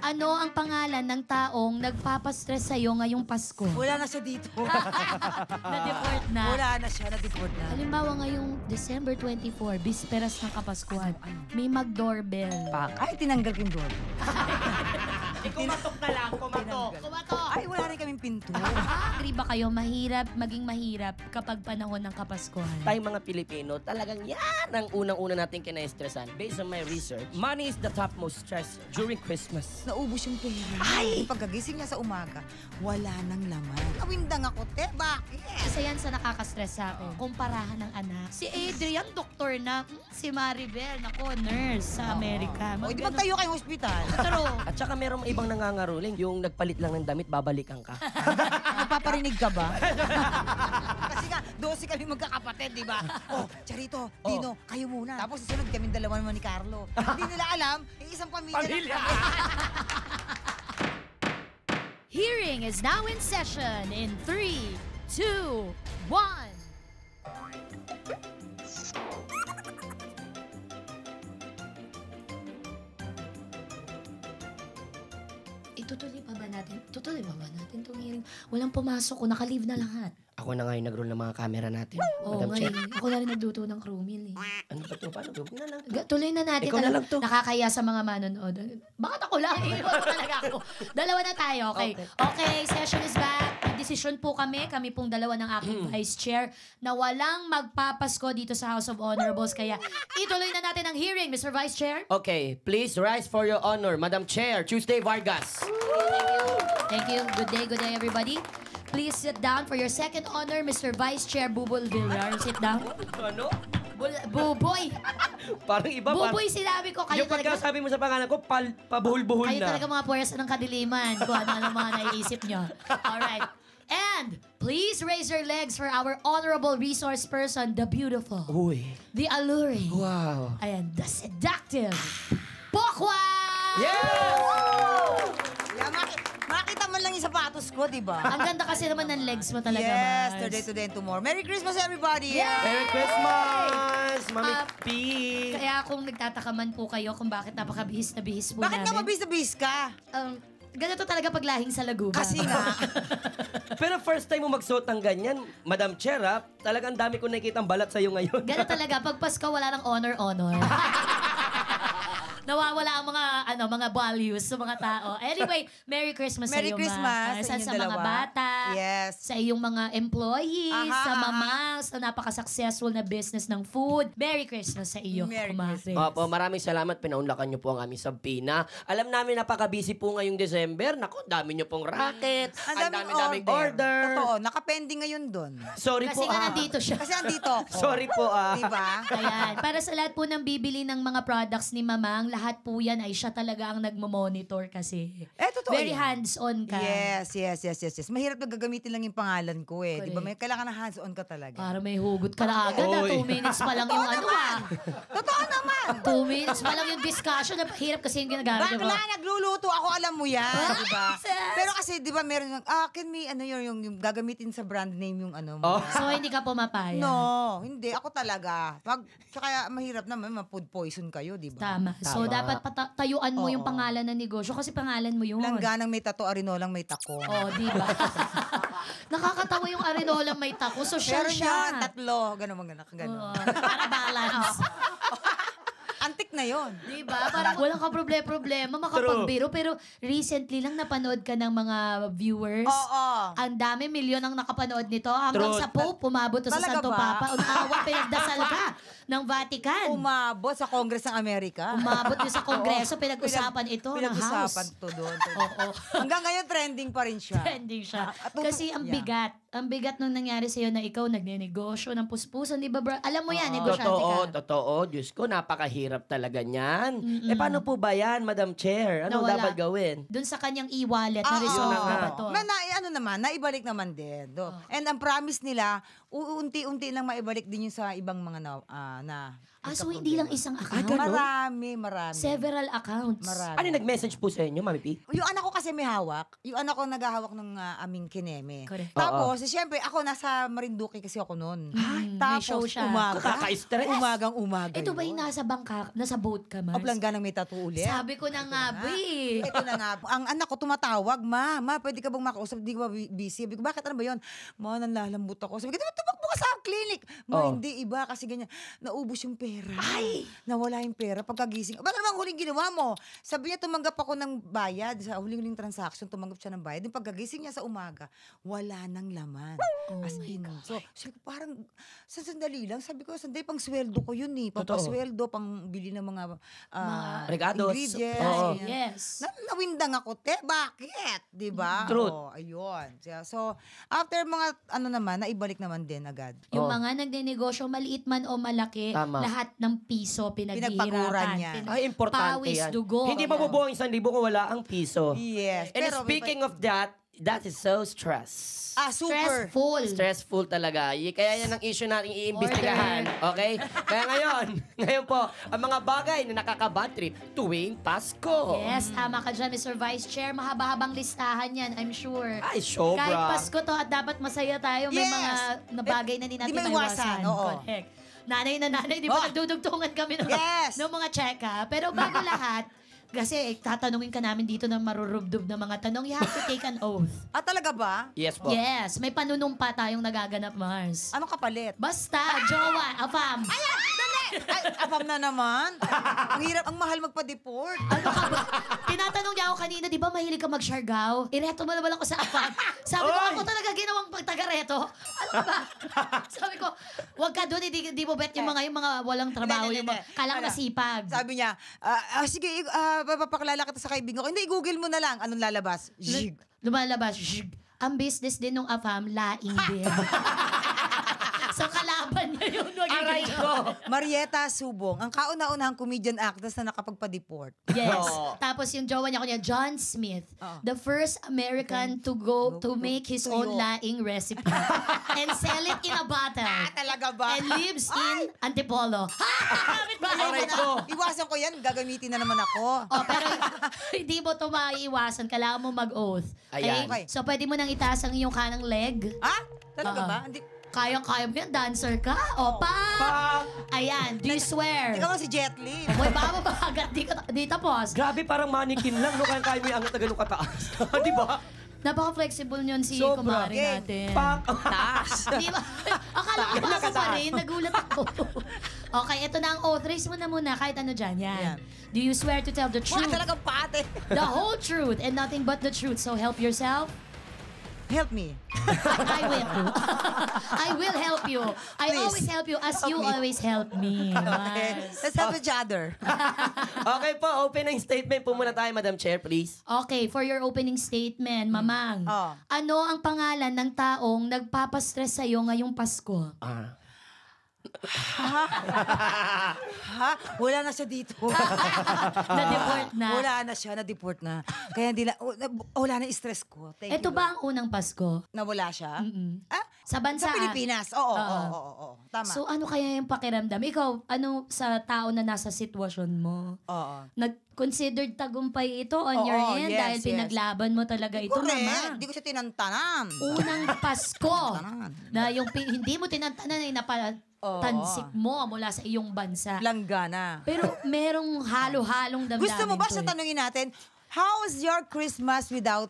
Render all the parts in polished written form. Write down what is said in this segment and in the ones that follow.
Ano ang pangalan ng taong nagpapastress sa'yo ngayong Pasko? Wala na siya dito. Na-deport na. Wala na siya, na-deport na. Halimbawa ngayong December 24, bisperas ng Kapaskuhan, may mag-doorbell. Ay, tinanggal ko yung door. Kumatok na lang, kumatok. Kumatok! Ay, wala rin kaming pinto. Agree ba kayo maging mahirap kapag panahon ng Kapaskuhan? Tayong mga Pilipino, talagang yan ang unang-una natin kina-stressan. Based on my research, money is the topmost stress during Christmas. Naubos yung pera. Ay! Pagkagising niya sa umaga, wala nang laman. Nawindang ako, te, bakit? Isa yan sa nakaka-stress sa akin. Kumparahan ng anak. Si Adrian, doktor na. Si Maribel, nako, nurse sa Amerika. O, di magtayo kayong ospital. True. At saka merong ibang nangangaruling, yung nagpalit lang ng damit, babalikan ka. Magpaparinig ka ba? Kasi nga, 12 kami magkakapatid, di ba? Oh, Charito, Dino, kayo muna. Tapos susunod kami dalawa naman ni Carlo. Hindi nila alam, isang pamilya. Pamilya! Hearing is now in session in 3, 2, 1. Itutuloy pa ba natin? Tutuloy pa ba natin itong hearing? Walang pumasok ko, naka-leave na lahat. Ako na nga yung nag-roll ng mga camera natin. Oo, Madam Chair. ngayon. Ako na rin nagluto ng crew meal eh. Ano ba ito? Paano ito? Na lang. Tuloy na natin. Ikaw na lang to. Nakakaya sa mga manonood. Bakit ako lang? Iwan talaga ako. Dalawa na tayo, okay? Okay, session is back. Decision po kami pong dalawa ng aking vice chair, na walang magpapasko dito sa House of Honorables. Kaya ituloy na natin ang hearing, Mr. Vice Chair. Okay, please rise for your honor, Madam Chair, Tuesday Vargas. Thank you. Good day, everybody. Please sit down for your second honor, Mr. Vice Chair Bubol Villar. Sit down. Ano? Buboy! Parang iba. Buboy, sinabi ko. Kayo Yung pagkasabi mo sa pangalan ko, pabuhol-buhol Kayo na. talaga mga puwersa ng kadiliman. Kung ano mga naiisip nyo. Alright. And please raise your legs for our honorable resource person, the beautiful, Uy. the alluring, Wow. and the seductive, Pokwa! Yeah! Yeah, makita man lang yung sapatos ko, di ba? Ang ganda kasi naman ng legs mo talaga, Yes, Mars. today and tomorrow. Merry Christmas, everybody! Yeah! Merry Christmas, Mami P. Kaya kung nagtataka man po kayo kung bakit napakabihis na bihis po Bakit namin. nga mabis na bis ka? Ganito talaga paglahing sa laguba. Kasi nga, Pero first time mo magsuot ng ganyan, Madam Chair, ha? Talagang dami ko nakikita balat sa'yo ngayon. Ganito talaga, pag Pasko wala ng honor. Nawawala ang mga values sa mga tao. Anyway, Merry Christmas Merry sa iyo, Christmas sa sa inyong mga dalawa. bata, Yes. sa iyong mga employees, Aha, sa aha. mamang, sa napaka-successful na business ng food. Merry Christmas sa iyo, Merry kumare. Opo, maraming salamat. Pinaunlakan niyo po ang aming Sabina. Alam namin napaka-busy po ngayong December. Naku, dami niyo pong racket. Ang dami-daming order. Totoo, nakapending ngayon doon. Sorry Kasi po, nga nandito siya. Kasi andito ako. Sorry po, Diba? Ayan. Para sa lahat po ng bibili ng mga products ni Mamang, lahat po yan ay siya talaga ang nagmo-monitor kasi. Totoo Very yan. hands-on ka. Yes. Mahirap na gagamitin lang yung pangalan ko eh. Di ba? Correct. May kailangan na hands-on ka talaga. Para may hugot ka na agad. Oy. 2 minutes pa lang yung Totoo naman! 2 minutes pa lang yung discussion. Napahirap kasi yung ginagamit. Bakla, nagluluto ako, alam mo yan, di ba? Sis. Pero kasi, di ba, meron can me, yung gagamitin sa brand name yung ano mo. Oh. So, hindi ka pumapayag. No, hindi. Ako talaga. Kaya mahirap naman, ma-food poison kayo, di ba? Tama. So, Tama. dapat tayuan mo yung Oo. pangalan ng negosyo kasi pangalan mo yun. Langganang may tato, arinolang may tako. Oh, di ba? Nakakatawa yung arinolang may tako. Social Pero siya. yan, tatlo. Ganun. Oo, para balance. Antik na yon. Di ba? Parang walang ka problema makapagbiro. Pero recently lang napanood ka ng mga viewers. Oo. Ang dami, milyon ang nakapanood nito. Hanggang True. sa Pope, pumabot to sa Talaga Santo ba? Papa. Unawa, pinagdasal ka ng Vatican. Umabot sa Congress ng Amerika. Umabot din sa Kongreso, pinag-usapan ito ng House. Pinag-usapan to doon. Oo. Hanggang ngayon, trending pa rin siya. Trending siya. At Kasi ang bigat. Ang bigat nung nangyari sa'yo na ikaw nagnenegosyo ng puspusan, di ba bro? Alam mo yan, negosyante ka. Totoo. Diyos ko, napakahirap talaga niyan. Paano po ba yan, Madam Chair? Anong Nawala. dapat gawin? Doon sa kanyang e-wallet, na Oo. resolve Yun na na nga. ba to? Naibalik naman din. And ang promise nila, unti-unti lang maibalik din yung sa ibang mga So hindi lang isang account? ganun? Marami. Several accounts. Marami. Ano nag-message po sa inyo, Mami P? Yung anak ko kasi may hawak. Yung anak ko naghahawak ng aming kineme. Correct. Tapos, siyempre, ako nasa Marinduque kasi ako noon. may Tapos, show siya. Kakaka-stress. umagang-umaga Ito ba yung nasa bangka, nasa boat ka, Mars? Oplangganang may tattoo ulit. Sabi ko na nga, Bri. Ito na nga. Ang anak ko tumatawag, ma, pwede ka bang makausap? Di ka ba busy? Sabi ko, bakit ano ba yun? Ma, nanlalambot ako. Sabi ko, tumakbo ka sa clinic. Ma, hindi, iba. Kasi ganyan, naubos yung pera. Ay! Nawala yung pera pagkagising. Baka namang huling ginawa mo? Sabi niya, tumanggap ako ng bayad. Sa huling transaction, tumanggap siya ng bayad. Yung pagkagising niya sa umaga, wala nang laman. As in. So, sabi ko, parang, sa sandali lang, sabi ko, sandali, pang sweldo ko yun eh. Pampasweldo, pang bili ng mga regados. ingredients. Oo. Yes. Nawindang ako, te, bakit? Diba? Truth. Oh, ayun. So, after mga, naibalik naman din agad. Yung mga nagnenegosyo, maliit man o malaki, Tama. lahat ng piso Pinagpaguran pinaghihirapan. niya. Ay, importante Pawis, yan. dugo. Hindi mabubuo ang 1,000 kung wala ang piso. Yes. And Pero, speaking of that is so stress. super. Stressful. Stressful talaga. Kaya yan ang issue natin iimbestigahan. Okay? Kaya ngayon po, ang mga bagay na nakaka-bad trip tuwing Pasko. Yes, tama ka dyan, Mr. Vice Chair. Mahaba-habang listahan yan, I'm sure. Ay, sobra. Kahit Pasko to at dapat masaya tayo, may Yes. mga na bagay na hindi natin Di maiwasan, oo. Correct. Nanay na nanay, di ba nagdudugtungan kami ng, Yes. ng mga check-up? Pero bago lahat, kasi tatanungin ka namin dito ng marurubdob na mga tanong, you have to take an oath. Talaga ba? Yes po. Yes, may panunumpa tayong nagaganap, Mars. Anong kapalit? Basta, jowa, afam. Ay, apam na naman. Ang hirap, ang mahal magpa-deport. Ano ka ba? Tinatanong niya ako kanina, di ba mahilig ka mag-Siargao? Ireto mo naman ako sa afam. Sabi ko, Oy! ako talaga ginawang pagtaga-reto. Ano ba? Sabi ko, wag ka doon, di mo bet yung mga walang trabaho, Hindi, yung mga hindi. kalang Ano? nasipag. Sabi niya, sige, papakilala kita sa kaibigan ko. Hindi, i-google mo na lang. Anong lalabas? Zhig. Lumalabas, shhh. Ang business din ng afam, laing din. So, kalaban niya yung Aray ko! Marieta Subong, ang kauna-unahang comedian actress na nakapagpa-deport. Yes. Oo. Tapos yung jowa niya kanya, John Smith, Oo. the first American to make his own tuyo. laing recipe and sell it in a bottle. Talaga ba? And lives in Antipolo. Kapit ba? Aray ko! Iwasan ko yan, gagamitin na naman ako. Oh, pero hindi mo ito maiiwasan. Kailangan mo mag-oath. Ayan. Okay. So, pwede mo nang itaas ang iyong kanang leg. Talaga Oo. ba? Hindi. Kayang-kaya mo yan. Dancer ka. O, pa! Ayan. Do you swear? Ikaw nga si Jet Li. Moy, baba agad. Di tapos. Grabe, parang mannequin lang, no? Kaya mo yung angat na ganun kataas. Di ba? Napaka-flexible yun si Sobra. kumare Game. natin. Taas. Di ba? Akala ko Ganun basa pa kataas. rin. Nagulat ako. Okay, ito na ang oath. Raise mo na muna kahit ano dyan. Yan. Yan. Do you swear to tell the Wala truth, talagang pate. the whole truth, and nothing but the truth? So help yourself. Help me. I will. I will help you. I Please. always help you as you me. always help me. Okay. Mars. Let's help each other. Okay po, opening statement po muna tayo, Madam Chair, please. Okay, for your opening statement, Mamang. Oh. Ano ang pangalan ng taong nagpapastress sa'yo ngayong Pasko? Ha? Wala na siya dito. Na-deport na. Wala na siya, na-deport na. Kaya hindi wala na stress ko. Thank Ito you, ba ang unang Pasko? Lord. Nawala siya? Mm-mm. Ah? Sa bansa. Sa Pilipinas. Oo, Oo. oo. Tama. So ano kaya yung pakiramdam? Ikaw, ano sa tao na nasa sitwasyon mo? Oo. Nag-considered tagumpay ito on Oo, your end yes, dahil yes. pinaglaban mo talaga ito, Mama. Correct. Hindi ko siya tinantanan. Unang Pasko Tinantanan. na yung hindi mo tinantanan ay napatansik mo mula sa iyong bansa. Langgana. Pero merong halo-halong damdamin. Gusto mo ba to sa eh. tanungin natin, how was your Christmas without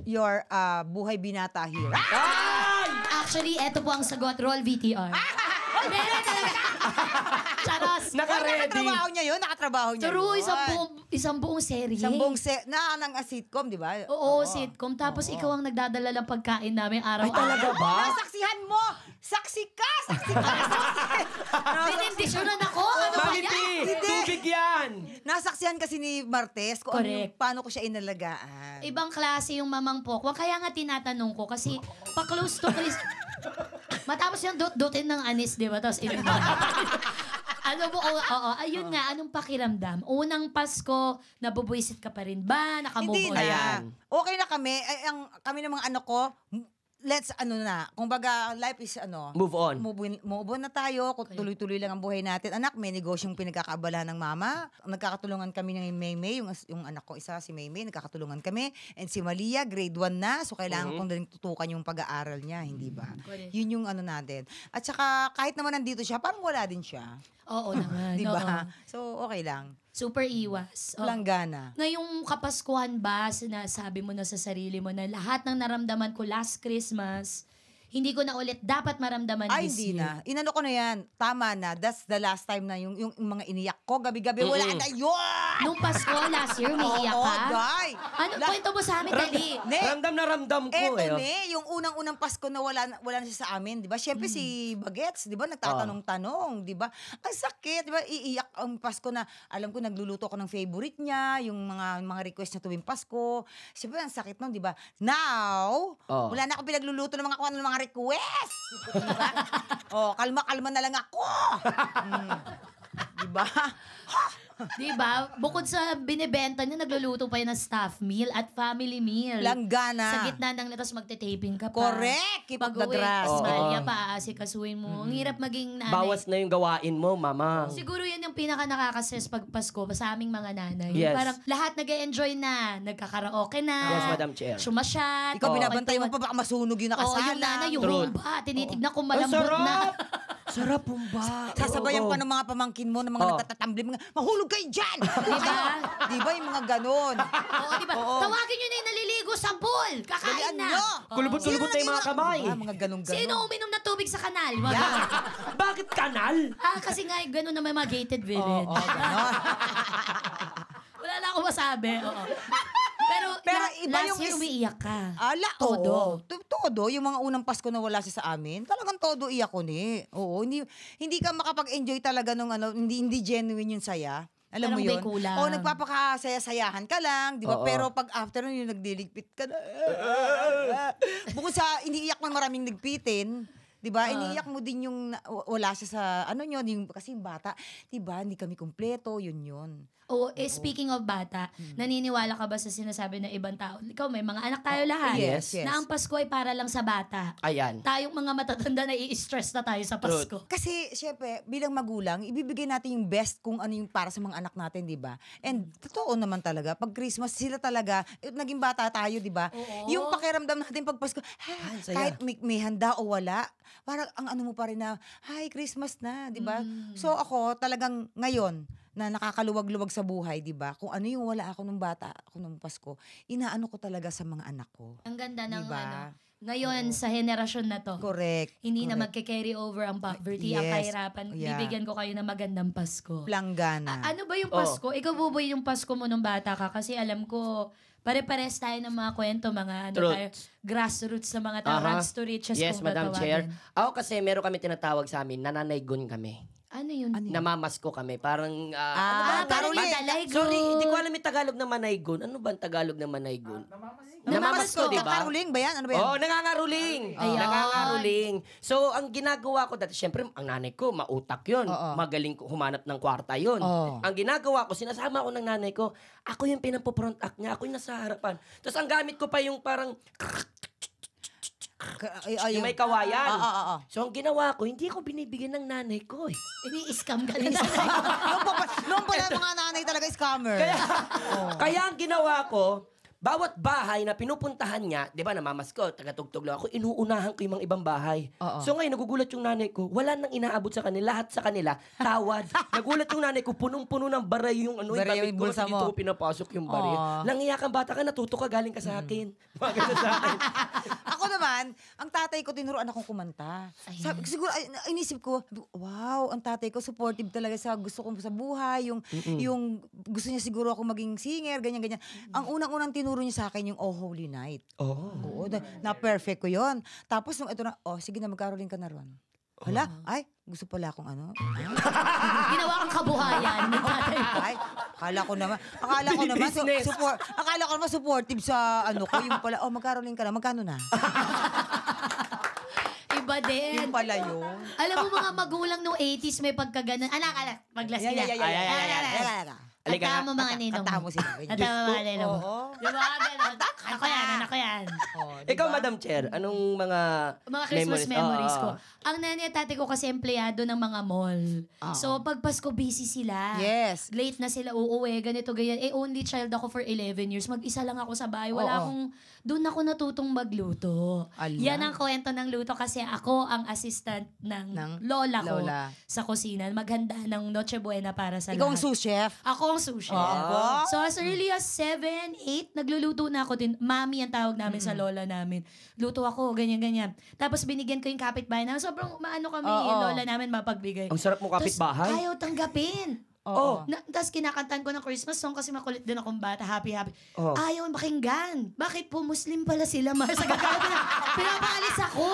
your Buhay Binata here? Actually, eto po ang sagot. Roll VTR. Meron talaga. Charos. Naka-ready. Nakatrabaho niya yun? Nakatrabaho niya True, yun? isang buong serye. Isang buong ng sitcom, di ba? Oo, sitcom. Tapos ikaw ang nagdadala ng pagkain namin araw-araw. Ay, talaga ba? Nasaksihan mo! Saksi ka! Saksi ka! Binindisyonan ako. Ano ba Maniti! yan? Hindi. Tubig yan! Nasaksihan kasi ni Martes kung Correct. paano ko siya inalagaan. Ibang klase yung mamang Pokwa. Kaya nga tinatanong ko kasi pa-close to Chris. Matapos yung dot-dotin ng anis, di ba? Tapos ano mo, oo, ayun nga, anong pakiramdam? Unang Pasko, nabubwisit ka pa rin ba? Nakamove Hindi on na. Ayan. Okay na kami. Kami ng mga anak ko, let's kumbaga life is Move on. Move on na tayo, kung tuloy-tuloy lang ang buhay natin. Anak, may negosyong pinagkakaabalahan ng mama. Nagkakatulungan kami ng Maymay, yung anak ko isa, si Maymay, nagkakatulungan kami. And si Malia, grade 1 na, so kailangan kong din tutukan yung pag-aaral niya, hindi ba? Yun yung natin. At saka, kahit naman nandito siya, parang wala din siya. Oo naman. Di ba? oo. So, okay lang. Super iwas. Oo. Walang gana. Ngayong Kapaskuhan ba, sinasabi mo na sa sarili mo na lahat ng naramdaman ko last Christmas, hindi ko na ulit dapat maramdaman Ay, this hindi year. na. Inano ko na yan. Tama na. That's the last time na yung mga iniyak ko. Gabi-gabi, wala na yun! Nung Pasko last year, may iyak ka? Day. Ano, kwento mo sa amin, dali. Ne, Ramdam na ramdam ko eto yung unang-unang Pasko na wala na siya sa amin, 'di ba? Syempre si Bagets, 'di ba, nagtatanong-tanong, 'di ba? Ang sakit, 'di ba? Iiyak ang Pasko na alam ko nagluluto ako ng favorite niya, yung mga request niya tuwing Pasko. Syempre ang sakit noon, 'di ba? Now, wala na akong pinagluluto ng mga request. 'Di ba? Kalma-kalma na lang ako. 'Di ba? Diba? Bukod sa binibenta niya, nagluluto pa yan ng staff meal at family meal. Langgana. Sa gitna ng latas, magte-taping ka pa. Correct. Keep up the Pag-uwi, dress. Malia pa, asikasuin mo. Ang hirap maging nanay. Bawas na yung gawain mo, mama. Siguro yan yung pinaka nakaka-stress pag Pasko sa aming mga nanay. Yes. Parang lahat nag-e-enjoy na. Nagkakaraoke na. Yes, Madam Chair. Sumasyat. Ikaw binabantay mo pa baka masunog yung Oo, nakasala. yung nanay, yung Truth. humba. Tinitignan ko Ang malambot sarap! na. Sarap humba. Sasabayan pa ng mga pamangkin mo, ng mga nagtatatambli, mga, mahulog kayo dyan! Diba? Diba yung mga ganon? Oo, diba? Tawagin nyo na yung naliligo sa pool. Kakain Dalian na. nyo! Kulubot-sulubot na yung mga kamay. Diba, mga ganon-ganon. Sino uminom na tubig sa kanal? Wag Yeah. ganon. Bakit kanal? Kasi nga, gano'n na may mga gated village. ganon. Wala na akong masabi. Oo. Pero iba last yung year umiiyak ka. Todo. Todo. Yung mga unang Pasko na wala siya sa amin, talagang todo iyak ko ni. Oo, hindi ka makapag-enjoy talaga nung hindi genuine yung saya. Alam mo Parang yun? may kulang. Oo, nagpapakasaya-sayahan ka lang, di ba? Oo. Pero pag after nun, yung nagdiligpit ka na. Bukod sa iniiyak mo maraming ligpitin, di ba? Iniiyak mo din yung wala siya sa kasi yung bata, di ba? Hindi kami kumpleto, yun. Oo, speaking of bata, naniniwala ka ba sa sinasabi ng ibang tao? Ikaw, may mga anak tayo lahat. Yes. Na ang Pasko ay para lang sa bata. Ayan. Tayong mga matatanda na i-stress na tayo sa Pasko. Kasi, syempre, bilang magulang, ibibigay natin yung best kung ano yung para sa mga anak natin, di ba? And totoo naman talaga, pag Christmas, sila talaga, naging bata tayo, di ba? Oo. Yung pakiramdam natin pag Pasko, saya. kahit may handa o wala, parang ang ano mo pa rin na, hi, Christmas na, di ba? So ako, talagang ngayon, na nakakaluwag-luwag sa buhay, di ba? Kung ano yung wala ako nung bata, ako nung Pasko, inaano ko talaga sa mga anak ko. Ang ganda ng Diba? ngayon sa henerasyon na to. Correct. Hindi na correct. magke-carry over ang poverty, ang Yes. kahirapan. Yeah. Bibigyan ko kayo ng magandang Pasko. Planggana. Ano ba yung Pasko? Ikaw, Buboy, yung Pasko mo nung bata ka? Kasi alam ko, pare-pares tayo ng mga kwento, mga Truth. tayo, grassroots na mga tao, rags to riches. Yes, kung Madam tatawagin. Chair. Ako kasi meron kami tinatawag sa amin, nananaygun kami. Ano yun? Namamasko kami. Parang, parang Caroline. Madalaygon. sorry, hindi ko alam yung Tagalog na manaygun. Ano ba ang Tagalog na manaygun? Namamasko, di ba? Kakaruling ba yan? Ano ba yan? Oo, nangangaruling. Ayun. Nangangaruling. So, ang ginagawa ko dati, syempre, ang nanay ko, mautak yun. Oo. Magaling humanap ng kwarta yun. Oo. Ang ginagawa ko, sinasama ko ng nanay ko, ako yung pinampo-front act niya, ako yung nasa harapan. Tapos ang gamit ko pa yung parang, yung may kawayan. Oo. So, ang ginawa ko, hindi ko binibigyan ng nanay ko eh. Ini-scam ka na. Noong pala mga nanay talaga scammer. Kaya ang ginawa ko, bawat bahay na pinupuntahan niya, di ba, namamasko, tagatugtog lang ako, inuunahan ko yung mga ibang bahay. Oo. So ngayon, nagugulat yung nanay ko, wala nang inaabot sa kanila, lahat sa kanila, tawad. Nagulat yung nanay ko, punong-puno ng baray yung Baray damit yung ko, bulsa dito mo. ko pinapasok yung baray. Oo. Langiya kang bata ka, natuto ka, galing ka sa akin. Mga ganun sa akin. Ako naman, ang tatay ko tinuruan akong kumanta. Siguro, inisip ko, wow, ang tatay ko supportive talaga sa gusto ko sa buhay, yung gusto niya siguro ako maging singer, ganyan-ganyan. Ang unang-unang tinuro niya sa akin yung Oh Holy Night. Oo, na-perfect ko yon. Tapos nung ito na, sige na, magkaroling ka na ron. Hala, ay, gusto pala akong ano. Ginawa kang kabuhayan. Ay, akala ko naman Business. akala ko naman supportive sa ano ko, yung pala, magkaroling ka na, magkano na? Iba din. Yung pala yun. Alam mo mga magulang nung 80s may pagkaganon. Anak, maglas ka na. Halika Kantahan nga. mo mga ninong Kanta mo. mo sila. Kantahan mo mga ninong mo. Oo. Di ba? Ganon. Anak ko yan, anak ko yan. Oh, Ikaw, diba? Madam Chair, anong mga Mga Christmas memories Oo. ko. Ang nanay at tatay ko kasi empleyado ng mga mall. Oo. So, pag Pasko, busy sila. Yes. Late na sila uuwi, ganito, ganyan. Only child ako for 11 years. Mag-isa lang ako sa bahay. Wala Oo. akong, doon ako natutong magluto. Ala. Yan ang kwento ng luto kasi ako ang assistant ng lola ko Lola. sa kusina. Maghanda ng Noche Buena para sa Ikaw ang lahat. sous chef. Ako ang sous chef. Ah. So as early as 7, 8, nagluluto na ako din. Mami ang tawag namin sa lola namin. Luto ako, ganyan-ganyan. Tapos binigyan ko yung kapitbahay namin. Sobrang maano kami, Oo. yung lola namin mapagbigay. Ang sarap mo kapitbahay. Tapos ayaw tanggapin. Oo. Tapos kinakantan ko ng Christmas song kasi makulit din akong bata. Happy, happy. Oo. Ayaw pakinggan. Bakit po Muslim pala sila? Sa gagalit na. Pinapaalis ako.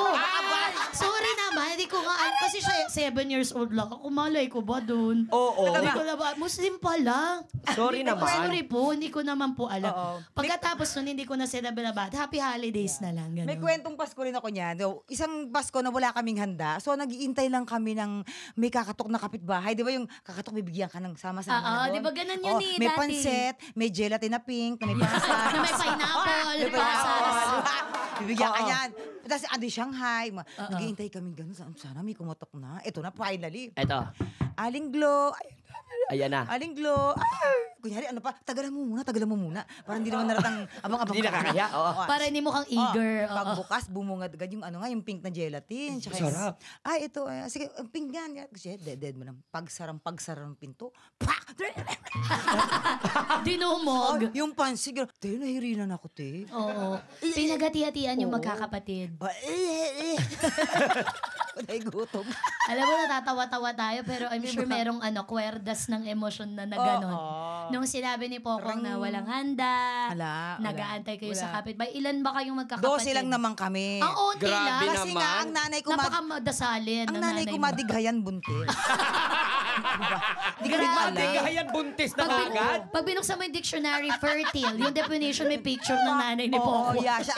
Sorry naman. Hindi ko nga alam. Kasi siya 7 years old lang. Ako malay ko ba doon? Oo. Hindi ko na ba? Muslim pala. Sorry naman. Sorry po. Hindi ko naman po alam. Oo. Pagkatapos nun, hindi ko na sila binabata. Happy holidays na lang. Ganun. May kwentong Pasko rin ako niyan. So, isang Pasko na wala kaming handa. So, nag-iintay lang kami ng may kakatok na kapitbahay. Di ba yung kakatok, bibigyan ka ng sama-sama Oo, na doon? di ba ganun yun eh, May dati? pansit, may gelatin na pink, may pasas. Na may pineapple, May pasas. Bibigyan ka Oo. yan. Tapos adi Shanghai. Nag-iintay kami ganun. Sana may kumatok na. Ito na, finally. Eto. Aling Glo. Ayan na. Aling Glo. Kunyari, ano pa? Tagalan mo muna. Parang hindi naman naratang abang-abang. Hindi nakakaya. Oo. Para hindi mo kang eager. Oo. Pagbukas, bumungad agad yung ano nga, yung pink na gelatin. Tsaka Sarap. Ay, ito. Sige, ang pink yan. Kasi dead mo lang. Pagsara ng pinto. Pa! Dinumog. Yung pansit. Te, nahirinan ako, te. Oo. Pinagati-hatian yung magkakapatid. Ay, gutom. Alam mo, natatawa-tawa tayo, pero I'm sure merong kwerdas ng emosyon na gano'n. Nung sinabi ni Pokong na walang handa, Wala. nag-aantay kayo sa Wala. kapitbahay, ilan ba kayong magkakapatid? 12 lang naman kami. Ang onti Grabe lang. naman. Kasi nga, ang nanay ko, Napakadasalin ang ng nanay ko mo. madighayan buntis. Diba? Hindi ko rin Grabe. alam. Tigayan buntis na agad. Pag binuksan mo yung dictionary, fertile, yung definition may picture ng nanay ni Oo, Poco. yeah, siya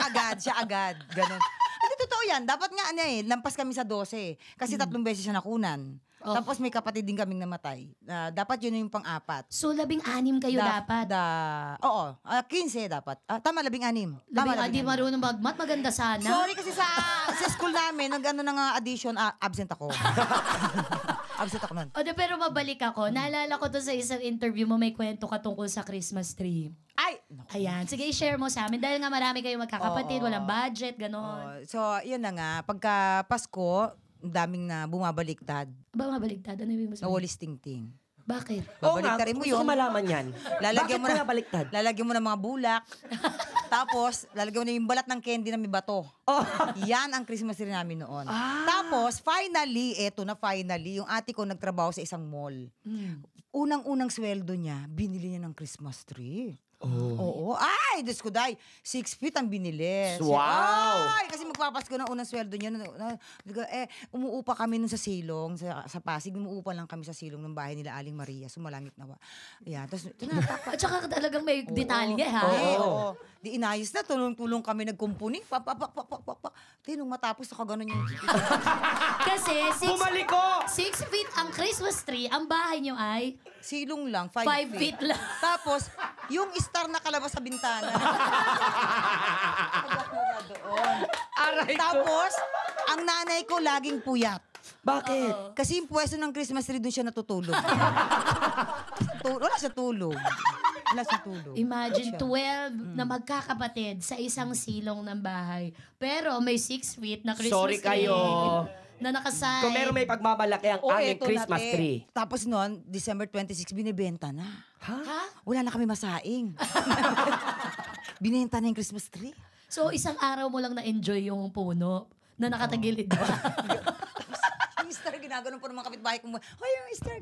agad. Ganun. Ano, totoo yan. Dapat nga, lampas kami sa 12. Kasi 3 beses siya nakunan. Oh. Tapos may kapatid din kaming namatay. Dapat yun yung pang-apat. So, 16 kayo dapat. Oo, 15 dapat. Tama, 16. Tama, Di 16. marunong magmat, maganda sana. Sorry kasi sa school namin, nag-ano na nga addition, absent ako. Absent ako nun. Pero mabalik ako. Naalala ko to sa isang interview mo, may kwento ka tungkol sa Christmas tree. Ay! Ayan. Sige, i-share mo sa amin. Dahil nga marami kayong magkakapatid, Oo. walang budget, gano'n. So, yun na nga. Pagka Pasko, ang daming na bumabaliktad. Ba, mabaligtad? Ano yung Na Walis Tingting. Bakit? Oo nga, Babaliktarin mo gusto ko yun. malaman yan. Lalagyan Bakit mo na, kaya baliktad? lalagyan mo ng mga bulak. Tapos, lalagyan mo na yung balat ng candy na may bato. Oh. Yan ang Christmas tree namin noon. Tapos, finally, yung ate ko nagtrabaho sa isang mall. Unang-unang sweldo niya, binili niya ng Christmas tree. Oo. Ay, Diyos ko, day. 6 feet ang binili. Wow! Ay, kasi magpapasko ng unang sweldo niya. Umuupa kami nun sa silong, sa Pasig. Umuupa lang kami sa silong ng bahay nila Aling Maria. Sumalangit na. Yan. Tapos, At saka talagang may detalye, ha? Oo. Di inayos na. Tulong-tulong kami nagkumpuni. Tinong matapos ako ganun yung... Kasi 6 Bumalik ko! feet ang Christmas tree, ang bahay nyo ay Silong lang, 5 5 feet. feet lang. Tapos, yung star na kalabas sa bintana. doon. Aray ko. Tapos, ang nanay ko laging puyat. Bakit? Kasi yung pwesto ng Christmas tree, doon siya natutulog. Wala siya tulog. Imagine 12 na magkakapatid sa isang silong ng bahay. Pero may 6 feet na Christmas Sorry tree. kayo. Na nakasay. Kung meron may pagmamalaki ang aming eto Christmas na, tree. Tapos noon, December 26, binibenta na. Ha? Wala na kami masaing. Binenta na yung Christmas tree. So, isang araw mo lang na-enjoy yung puno na nakatagilid ba? Yung star, ginaganon po ng mga kapitbahay ko. Hoy, yung star,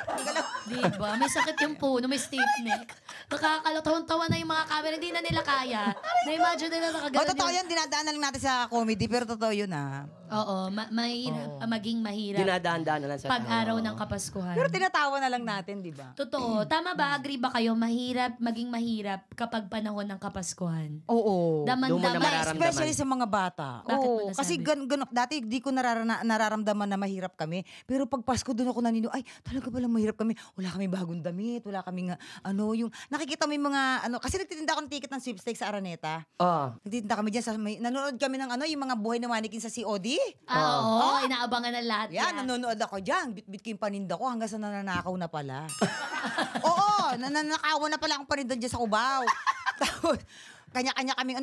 ang galaw. Diba? May sakit yung puno, may stiff neck. Nakakalatawan na yung mga camera, hindi na nila kaya. Na-imagine nila nakaganon Totoo yan, dinadaanan lang natin sa comedy, pero totoo yun Oo, mahirap, maging mahirap. Dinadaan-daan na lang sa Pag-araw ng Kapaskuhan. Pero tinatawa na lang natin, di ba? Totoo. Tama ba? Agree ba kayo? Maging mahirap kapag panahon ng Kapaskuhan. Oo. Doon mo na Daman-daman. mararamdaman. Especially sa mga bata. Bakit mo Oo, nasabi? kasi dati di ko nararamdaman na mahirap mahirap kami. Pero pag Pasko doon ako nanino, ay, talaga palang mahirap kami. Wala kami bagong damit, wala kami yung, nakikita mo yung mga, kasi nagtitinda ako ng ticket ng sweepstakes sa Araneta. Nagtitinda kami dyan, nanonood kami ng yung mga buhay na manikin sa COD. Oo, inaabangan ng lahat Yan, nanonood ako dyan. Bit-bit ko yung paninda ko hanggang sa nananakaw na pala. Oo, nananakawan na pala akong paninda dyan sa Cubao. Tapos, kanya-kanya kaming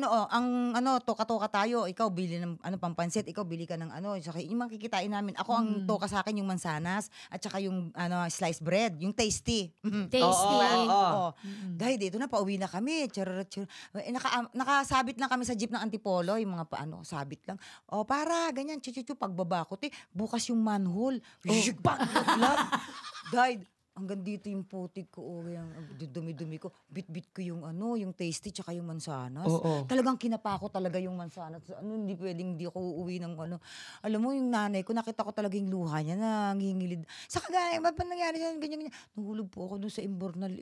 toka-toka tayo. Ikaw bili ng pampansit, ikaw bili ka ng saka yung makikitain namin. Ako ang toka sa akin yung mansanas at saka yung sliced bread, yung tasty. Tasty. Oo. Dahil dito na pauwi na kami. Nakasabit lang kami sa jeep ng Antipolo, yung mga sabit lang. Para ganyan, pagbaba ko, bukas yung manhole. Dahil hanggang dito yung putik ko, yung dumi-dumi ko, bit-bit ko yung yung tasty tsaka yung mansanas. Talagang kinapa ko talaga yung mansanas. Hindi pwedeng hindi ako uuwi ng Alam mo, yung nanay ko, nakita ko talaga yung luha niya na ngingilid. Sa kagaya, ba't nangyari siya, ganyan. Nahulog po ako dun sa imbornal.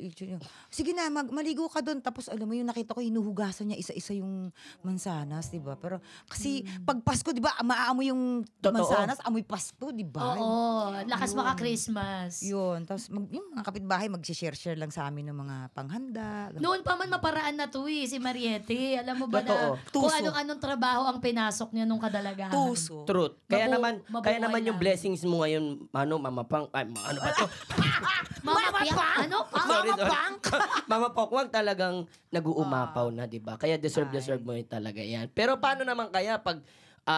Sige na, maligo ka dun. Tapos alam mo, yung nakita ko, hinuhugasan niya isa-isa yung mansanas, diba? Pero kasi pag Pasko, diba, maaamoy yung mansanas, amoy Pasko, diba? Oo, lakas maka-Christmas. Yun, tapos yung mga kapitbahay mag-share lang sa amin ng mga panghanda. Noon pa man maparaan na to si Mariette. Alam mo ba na kung anong trabaho ang pinasok niya nung kadalagahan? Tuso. Truth. Kaya naman yung blessings mo ngayon, Mama Pang, ano ba to? Mama Pang talagang nag-uumapaw na, di ba? Kaya deserve mo yun talaga yan. Pero paano naman kaya pag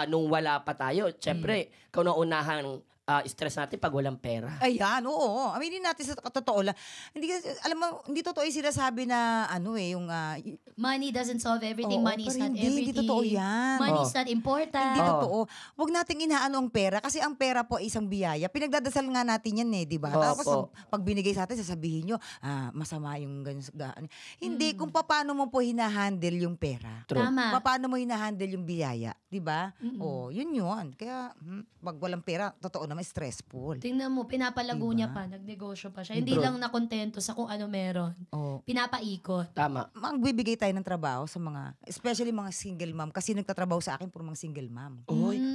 nung wala pa tayo, syempre, kauna-unahang stress natin pag walang pera. Ayan, oo. Aminin natin sa totoo lang. Hindi totoo yung sinasabi na money doesn't solve everything. Money is not Hindi everything. totoo yan. Money is not important. Hindi totoo. Huwag nating inaano ang pera kasi ang pera po ay isang biyaya. Pinagdadasal nga natin yan di ba? Tapos pag binigay sa atin, sasabihin nyo, masama yung ganyan. Hindi, kung paano mo po hinahandle yung pera. True. Tama. Paano mo hinahandle yung biyaya. Di ba? Yun. Kaya, pag walang pera, totoo naman, stressful. Tingnan mo, pinapalago niya pa, nagnegosyo pa siya. Hindi lang nakontento sa kung ano meron. Pinapaikot. Tama. Magbibigay tayo ng trabaho sa especially mga single mom. Kasi nagtatrabaho sa akin puro mga single mom.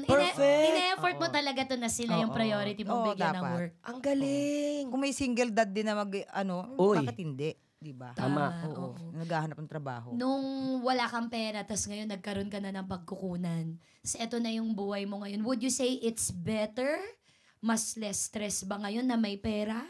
Perfect! Ine-effort mo talaga to na sila yung priority mong bigyan ng work. Ang galing! Kung may single dad din na bakit hindi? Diba? Tama. Oo. Naghahanap ng trabaho. Nung wala kang pera, tas ngayon nagkaroon ka na ng pagkukunan. Eto na yung buhay mo ngayon. Would you say it's better? Mas less stress ba ngayon na may pera?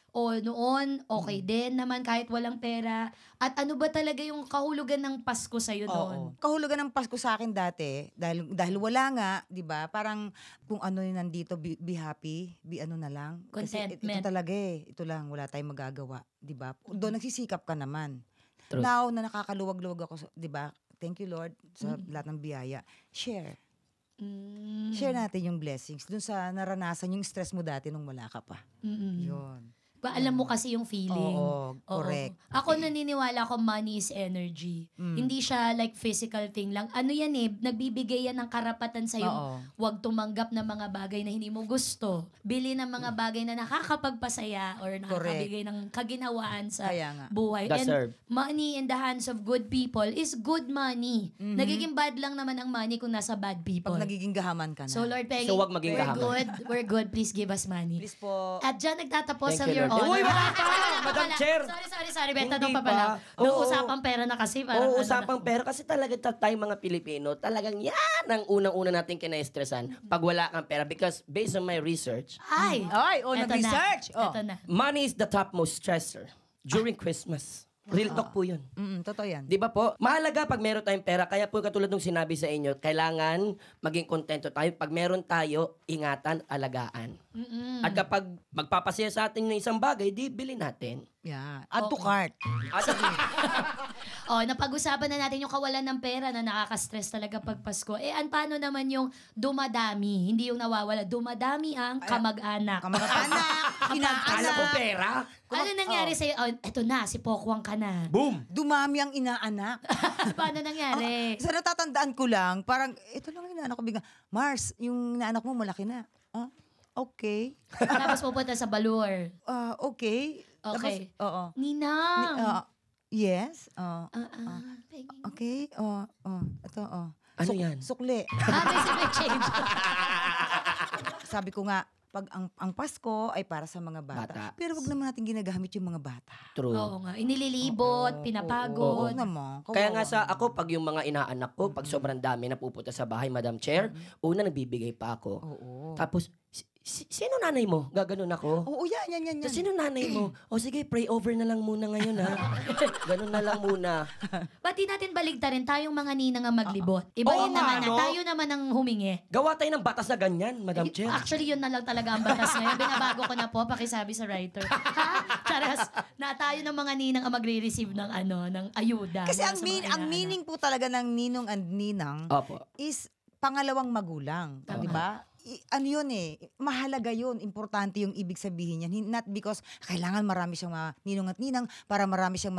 O noon, okay din naman kahit walang pera? At ano ba talaga yung kahulugan ng Pasko sa'yo noon? Kahulugan ng Pasko sa akin dati, dahil wala nga, di ba? Parang kung ano yung nandito, be happy, be na lang. Contentment. Kasi ito talaga ito lang, wala tayong magagawa. Di ba? Doon nagsisikap ka naman. True. Now, na nakakaluwag-luwag ako, di ba? Thank you Lord sa lahat ng biyaya. Share natin yung blessings dun sa naranasan yung stress mo dati nung wala ka pa. Yun. Alam mo kasi yung feeling. Oo, correct. Ako naniniwala ako money is energy. Hindi siya like physical thing lang. Ano yan nagbibigay yan ng karapatan sa'yo. Huwag tumanggap ng mga bagay na hindi mo gusto. Bili ng mga bagay na nakakapagpasaya or nakakabigay ng kaginhawaan sa buhay. Deserve. And money in the hands of good people is good money. Nagiging bad lang naman ang money kung nasa bad people. Pag nagiging gahaman ka na. So Lord Peggy, So, wag maging gahaman. we're good. Please give us money. Please po. At dyan nagtatapos Thank ang you, your Lord. honor. Uy, wala pa! Madam Chair! Sorry. Beta Hindi pa pala. pa. Nung Oo. usapang pera na kasi. Parang Oo, usapang pera. Kasi talaga tayong mga Pilipino, talagang yan ang unang-una nating kina-stressan pag wala kang pera. Because based on my research, Ay, nag-research. Eto na. money is the topmost stressor during Christmas. Real talk po yun. Totoo yan. Di ba po? Mahalaga pag meron tayong pera. Kaya po katulad ng sinabi sa inyo, kailangan maging kontento tayo. Pag meron tayo, ingatan, alagaan. At kapag magpapasaya sa atin ng isang bagay, di bili natin. Yeah. Add to cart. Napag-usapan na natin yung kawalan ng pera na nakaka-stress talaga pag Pasko. Paano naman yung dumadami? Hindi yung nawawala. Dumadami ang kamag-anak. Kamag-anak, Kala ko inaanak. pera. Ano nangyari sa'yo? Eto na, si Pokwang ka na. Boom! Dumami ang inaanak. Paano nangyari? Sa natatandaan ko lang, parang, ito lang ang inaanak ko bigla. Mars, yung inaanak mo malaki na. Okay. Tapos pupunta sa Balur. Okay. Okay. Tapos, oo. Ninang! Yes. Peggy. Okay. Ito, Ano yan? Sukli. May change. Sabi ko nga, pag ang Pasko ay para sa mga bata. Bata. Pero wag naman natin ginagamit yung mga bata. True. Oo nga. Inililibot, Oo, pinapagod. Oo naman. Kaya nga Kawawa ako, pag yung mga inaanak ko, pag sobrang dami na pupunta sa bahay, Madam Chair, una nagbibigay pa ako. Oo. Tapos, sino nanay mo? Gaganon ako. Oo, yan. Tapos, sino nanay mo? O sige, pray over na lang muna ngayon ha. Ganon na lang muna. Ba't di natin baligtarin tayong mga ninang ang maglibot? Ibahin Oo naman nga, na no? tayo naman ang humingi. Gawa tayo ng batas na ganyan, Madam Chair. Actually, yun na lang talaga ang batas ngayon. Binabago ko na po, pakisabi sa writer. Ha? Charas, na tayo ng mga ninang ang magre-receive ng ng ayuda. Kasi mula sa mga ang inaanak. meaning po talaga ng ninong and ninang Opo. is pangalawang magulang. Tama. Di ba? Ano yun mahalaga yun, importante yung ibig sabihin yan. Not because kailangan marami siyang ninong at ninang para marami siyang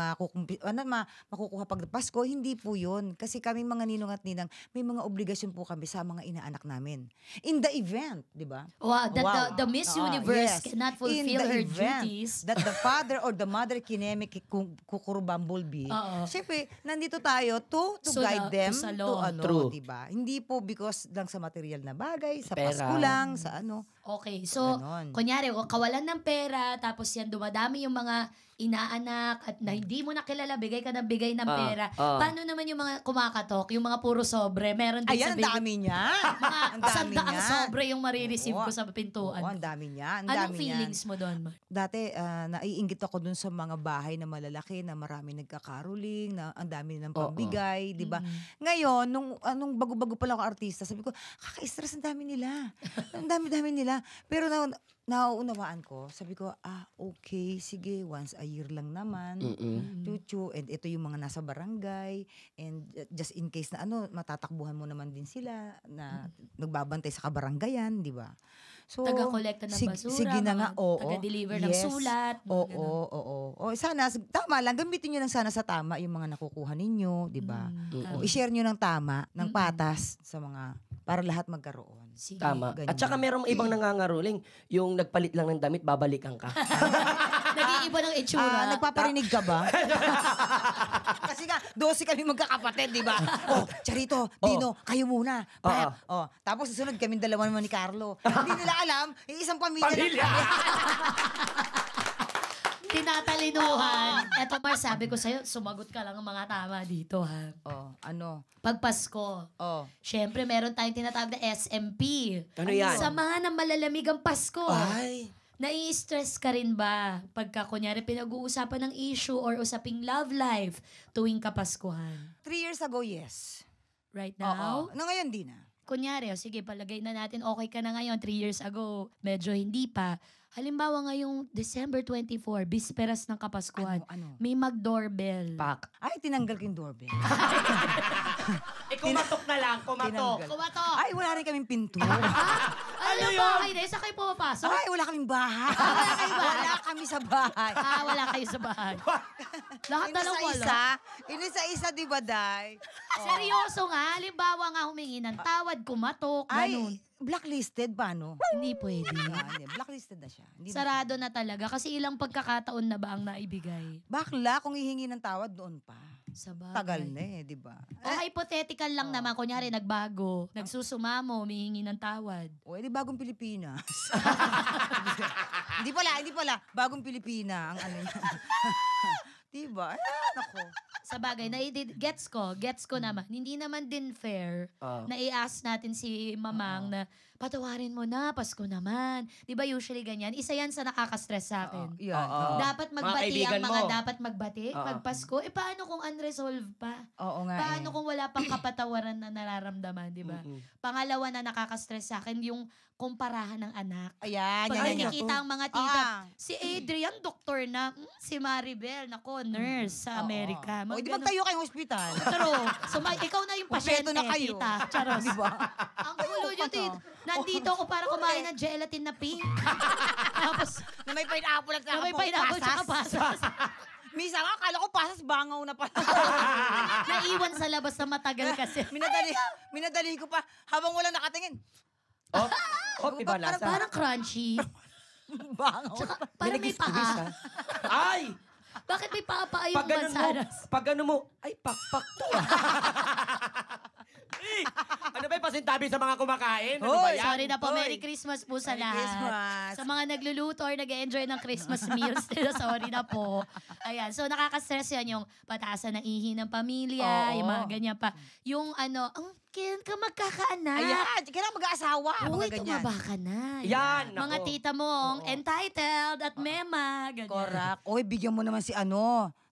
makukuha pag Pasko. Hindi po yun. Kasi kami mga ninong at ninang, may mga obligasyon po kami sa mga inaanak namin. In the event, di ba? Wow, that the Miss Universe Yes. cannot In fulfill the her event duties. that the father or the mother kukurubambulbi. Oo. Siyempre, nandito tayo to So, guide them to sa to law. True. di ba? Hindi po because lang sa material na bagay, sa Pera. Pasko lang, sa Okay, so, Ganon. kunyari, kawalan ng pera, tapos yan, dumadami yung mga inaanak at na hindi mo nakilala, bigay ka ng bigay ng pera. Paano naman yung mga kumakatok, yung mga puro sobre? Meron din Ayan, sa ang dami niya. mga Ang dami sandaang niya. sobre yung marireceive Oo. ko sa pintuan. Oo, ang dami niya. Ang Anong dami feelings niyan. mo doon, Ma? Dati, naiinggit ako dun sa mga bahay na malalaki, na marami nagkakaroling, na ang dami ng pambigay, di ba? Ngayon, nung bago-bago pa lang ako artista, sabi ko, kaka-stress, ang dami nila. Ang dami-dami nila. Pero nauunawaan ko, sabi ko, okay, sige, once a year lang naman. Chuchu, and ito yung mga nasa barangay, and just in case na matatakbuhan mo naman din sila, na nagbabantay sa kabarangayan, di ba? So, Taga-kolekta ng basura, sige na nga, oo. taga-deliver ng sulat, mga ganun. Oo. Sana, tama lang, gamitin nyo lang sana sa tama yung mga nakukuha ninyo, di ba? O, i-share nyo ng tama, ng patas sa mga, para lahat magkaroon. Sige. Tama. Ganyan. At saka merong ibang nangangaruling, yung nagpalit lang ng damit, babalikan ka. Nag-iiba ng itsura. Nagpaparinig ka ba? Kasi nga, 12 kami magkakapatid, di ba? Charito, Dino, kayo muna. Tapos susunod kami dalawa naman ni Carlo. Hindi nila alam, isang pamilya. Tinatalinuhan. Eto, Mar, sabi ko sa'yo, sumagot ka lang ang mga tama dito, ha? Pag Pasko, syempre, meron tayong tinatawag na SMP. Ano yan? Samahan ng malalamig ang Pasko. Ay. Nai-stress ka rin ba pagka, kunyari, pinag-uusapan ng issue or usaping love life tuwing Kapaskuhan? 3 years ago, yes. Right now? Ngayon, di na. Kunyari, sige, palagay na natin, okay ka na ngayon, 3 years ago, medyo hindi pa. Halimbawa ngayong December 24, bisperas ng Kapaskuhan, Ano? may mag-doorbell. Pak. Ay, tinanggal ko yung doorbell. Kumatok na lang, kumatok. Tinanggal. Kumatok! Ay, wala rin kaming pinto. Ano yung bahay na yun? Saan kayo pumapasok? Ay, wala kaming bahay. wala kayong bahay? Wala kami sa bahay. Wala kayo sa bahay. Lahat na lang wala. Inisa-isa, di ba, Day? Seryoso nga, halimbawa nga humingi ng tawad, kumatok, ganun. Ay, blacklisted ba, no? Hindi pwede. Hindi, blacklisted na siya. Hindi na. Sarado na talaga kasi ilang pagkakataon na ba ang naibigay? Bakla, kung hihingi ng tawad, doon pa. Sa bagay. Tagal na di ba? O hypothetical lang naman, kunyari nagbago, nagsusumamo, humihingi ng tawad. O, edi bagong Pilipinas. Hindi pala. Bagong Pilipina ang ano niya. Diba? Nako. Sa bagay, gets ko naman. Hindi naman din fair na i-ask natin si Mamang na patawarin mo na, Pasko naman. Di ba usually ganyan? Isa yan sa nakaka-stress sa akin. Yan. Dapat magbati kaibigan ang mga mo. dapat magbati pag Pasko. Paano kung unresolved pa? Oo nga Paano kung wala pang kapatawaran na nararamdaman, di ba? Pangalawa na nakaka-stress sa akin, yung kumparahan ng anak. Ayan, Pag yan. nakikita ang mga tita, si Adrian, doktor na, si Maribel, nako, nurse sa Amerika. O, di magtayo kayong hospital. True. So, ikaw na yung pasyente, Kumpleto na kayo. tita. Charos. Diba? Ang gulo nyo, tita. Nandito ako para kumain ng gelatin na pink. Tapos, Na may pineapple at na may pineapple tsaka pasas. Misa nga, akala ko pasas bangaw na pala. Naiwan sa labas na matagal kasi. minadali ko pa habang wala nakatingin. Iba lasa. Parang crunchy. Bangaw. Tsaka parang may paa. Ay! Bakit may paa yung Pag ganun mo, mansanas? pag ganun mo, ay, pakpak to ah. Eh, ano ba, pasintabi sa mga kumakain. Ano ba Hoy, yan? Sorry na po, Hoy. Merry Christmas po sa Merry lahat. Christmas. Sa mga nagluluto or nag-enjoy ng Christmas meals nila, sorry na po. Ayan, so nakaka-stress yan yung pataasan ng ihi ng pamilya, Oo. yung mga ganyan pa. Yung ano, kailan ka magkakaanak? Ayan, kailangan mag-aasawa. Uy, Mga ganyan. tumaba ka na. Yan, Mga nako. tita mong Oo. entitled at mema. Ganyan. Correct. Oy, bigyan mo naman si